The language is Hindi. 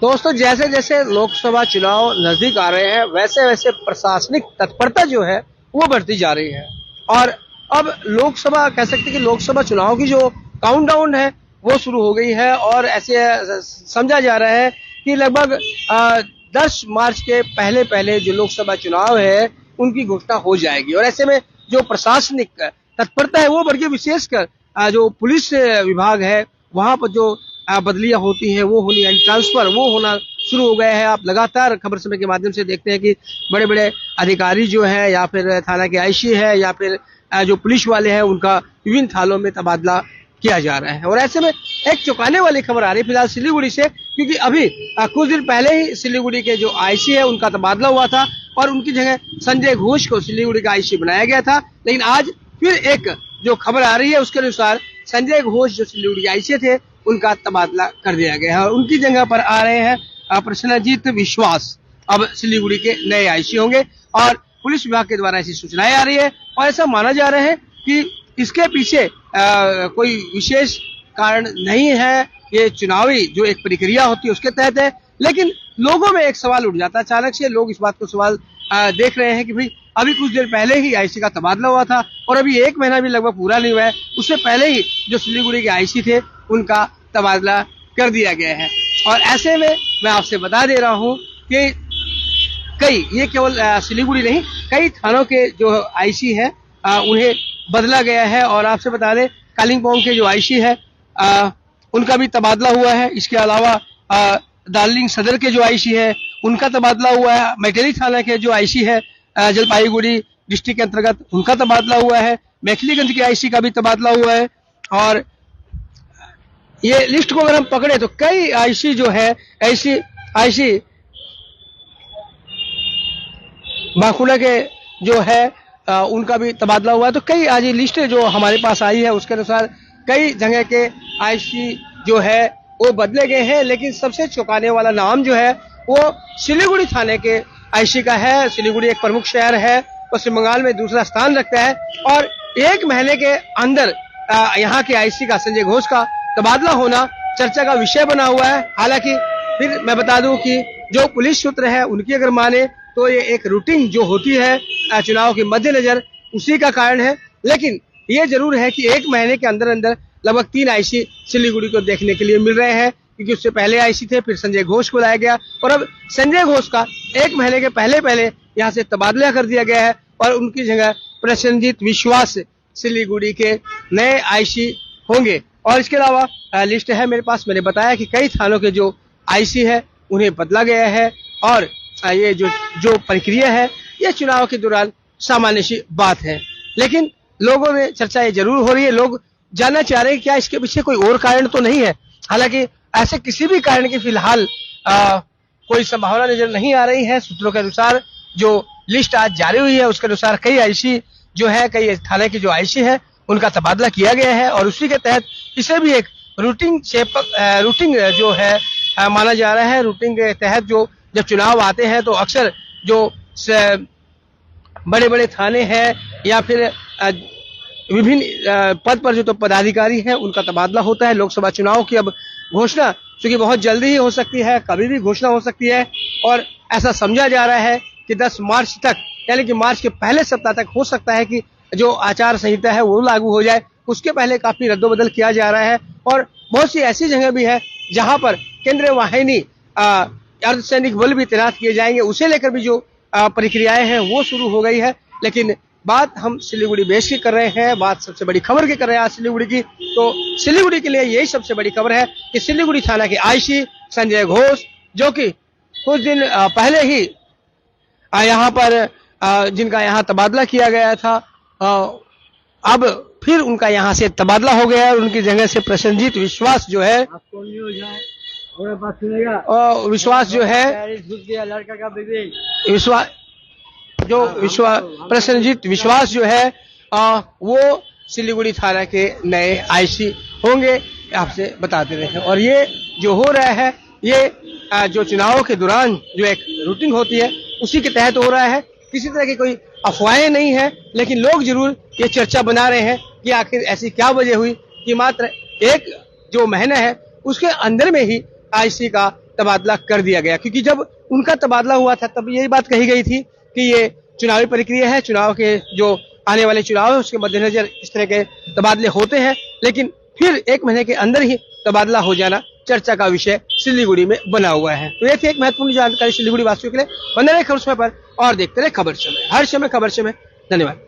दोस्तों, जैसे जैसे लोकसभा चुनाव नजदीक आ रहे हैं वैसे वैसे प्रशासनिक तत्परता जो है वो बढ़ती जा रही है। और अब लोकसभा कह सकते हैं कि लोकसभा चुनाव की जो काउंटडाउन है वो शुरू हो गई है और ऐसे समझा जा रहा है कि लगभग 10 मार्च के पहले पहले जो लोकसभा चुनाव है उनकी घोषणा हो जाएगी। और ऐसे में जो प्रशासनिक तत्परता है वो बढ़ के, विशेषकर जो पुलिस विभाग है वहां पर जो बदलियां होती हैं वो होनी, यानी ट्रांसफर वो होना शुरू हो गए हैं। आप लगातार खबर समय के माध्यम से देखते हैं कि बड़े बड़े अधिकारी जो है या फिर थाना के आईसी है या फिर जो पुलिस वाले हैं उनका विभिन्न थानों में तबादला किया जा रहा है। और ऐसे में एक चौंकाने वाली खबर आ रही है फिलहाल सिलीगुड़ी से, क्योंकि अभी कुछ दिन पहले ही सिलीगुड़ी के जो आईसी है उनका तबादला हुआ था और उनकी जगह संजय घोष को सिलीगुड़ी का आईसी बनाया गया था। लेकिन आज फिर एक जो खबर आ रही है उसके अनुसार संजय घोष जो सिलीगुड़ी के आईसी थे उनका तबादला कर दिया गया है और उनकी जगह पर आ रहे हैं प्रसन्नजीत विश्वास, अब सिलीगुड़ी के नए आईसी होंगे। और पुलिस विभाग के द्वारा ऐसी सूचनाएं आ रही है और ऐसा माना जा रहा है कि इसके पीछे कोई विशेष कारण नहीं है, ये चुनावी जो एक प्रक्रिया होती है उसके तहत है। लेकिन लोगों में एक सवाल उठ जाता है, अचानक से लोग इस बात को सवाल देख रहे हैं कि भाई अभी कुछ देर पहले ही आईसी का तबादला हुआ था और अभी 1 महीना भी लगभग पूरा नहीं हुआ है, उससे पहले ही जो सिलीगुड़ी के आईसी थे उनका तबादला कर दिया गया है। और ऐसे में मैं आपसे बता दे रहा हूं कि ये केवल सिलीगुड़ी नहीं, कई थानों के जो आईसी है उन्हें बदला गया है। और आपसे बता दें कालिम्पोंग के जो आईसी है उनका भी तबादला हुआ है। इसके अलावा दार्जिलिंग सदर के जो आईसी है उनका तबादला हुआ है। मैटेली थाना के जो आईसी है जलपाईगुड़ी डिस्ट्रिक्ट के अंतर्गत उनका तबादला हुआ है। मैथिलीगंज के आईसी का भी तबादला हुआ है। और ये लिस्ट को अगर हम पकड़े तो कई आईसी जो है आईसी बांकुड़ा के जो है उनका भी तबादला हुआ है। तो कई आज ये लिस्ट जो हमारे पास आई है उसके अनुसार कई जगह के आईसी जो है वो बदले गए हैं। लेकिन सबसे चौंकाने वाला नाम जो है वो सिलीगुड़ी थाने के आईसी का है। सिलीगुड़ी एक प्रमुख शहर है, पश्चिम बंगाल में दूसरा स्थान रखता है और 1 महीने के अंदर यहाँ के आईसी का संजय घोष का तबादला होना चर्चा का विषय बना हुआ है। हालांकि फिर मैं बता दूं कि जो पुलिस सूत्र है उनकी अगर माने तो ये एक रूटीन जो होती है चुनाव के मद्देनजर उसी का कारण है। लेकिन ये जरूर है कि 1 महीने के अंदर अंदर लगभग 3 आईसी सिलीगुड़ी को देखने के लिए मिल रहे हैं, क्योंकि उससे पहले आईसी थे, फिर संजय घोष को लाया गया और अब संजय घोष का 1 महीने के पहले पहले यहाँ से तबादला कर दिया गया है और उनकी जगह प्रसन्नजीत विश्वास सिलीगुड़ी के नए आईसी होंगे। और इसके अलावा लिस्ट है मेरे पास, मैंने बताया कि कई थानों के जो आईसी है उन्हें बदला गया है और ये जो प्रक्रिया है ये चुनाव के दौरान सामान्य सी बात है। लेकिन लोगों में चर्चा ये जरूर हो रही है, लोग जानना चाह रहे हैं क्या इसके पीछे कोई और कारण तो नहीं है। हालांकि ऐसे किसी भी कारण की फिलहाल कोई संभावना नजर नहीं आ रही है। सूत्रों के अनुसार जो लिस्ट आज जारी हुई है उसके अनुसार कई आईसी जो है, कई थाने के जो आईसी है उनका तबादला किया गया है और उसी के तहत इसे भी एक रूटीन जो है माना जा रहा है। रूटीन के तहत जो जब चुनाव आते हैं तो अक्सर जो बड़े बड़े थाने हैं या फिर विभिन्न पद पर जो तो पदाधिकारी हैं उनका तबादला होता है। लोकसभा चुनाव की अब घोषणा चूंकि बहुत जल्दी ही हो सकती है, कभी भी घोषणा हो सकती है और ऐसा समझा जा रहा है कि 10 मार्च तक, यानी कि मार्च के पहले सप्ताह तक हो सकता है कि जो आचार संहिता है वो लागू हो जाए। उसके पहले काफी रद्दोबदल किया जा रहा है और बहुत सी ऐसी जगह भी है जहां पर केंद्रीय वाहिनी अर्धसैनिक बल भी तैनात किए जाएंगे, उसे लेकर भी जो प्रक्रियाएं हैं वो शुरू हो गई है। लेकिन बात हम सिलीगुड़ी बेस की कर रहे हैं, बात सबसे बड़ी खबर की कर रहे हैं आज सिलीगुड़ी की। तो सिलीगुड़ी के लिए यही सबसे बड़ी खबर है कि सिलीगुड़ी थाना के आईसी संजय घोष, जो कि कुछ दिन पहले ही यहाँ पर जिनका यहाँ तबादला किया गया था, अब फिर उनका यहाँ से तबादला हो गया है और उनकी जगह से प्रसन्नजीत विश्वास जो है विश्वास जो है प्रसन्नजीत विश्वास जो है वो सिलीगुड़ी थाना के नए आईसी होंगे, आपसे बताते रहे हैं। और ये जो हो रहा है ये जो चुनाव के दौरान जो एक रूटीन होती है उसी के तहत हो रहा है। किसी तरह की कोई अफवाहें नहीं है, लेकिन लोग जरूर ये चर्चा बना रहे हैं कि आखिर ऐसी क्या वजह हुई कि मात्र 1 जो महीना है उसके अंदर में ही आईसी का तबादला कर दिया गया, क्योंकि जब उनका तबादला हुआ था तब यही बात कही गई थी कि ये चुनावी प्रक्रिया है, चुनाव के जो आने वाले चुनाव है उसके मद्देनजर इस तरह के तबादले होते हैं, लेकिन फिर 1 महीने के अंदर ही तबादला हो जाना चर्चा का विषय सिलीगुड़ी में बना हुआ है। तो ये थी एक महत्वपूर्ण जानकारी सिलीगुड़ी वासियों के लिए। बने रहे खबर समय पर और देखते रहे खबर समय, हर समय खबर समय। धन्यवाद।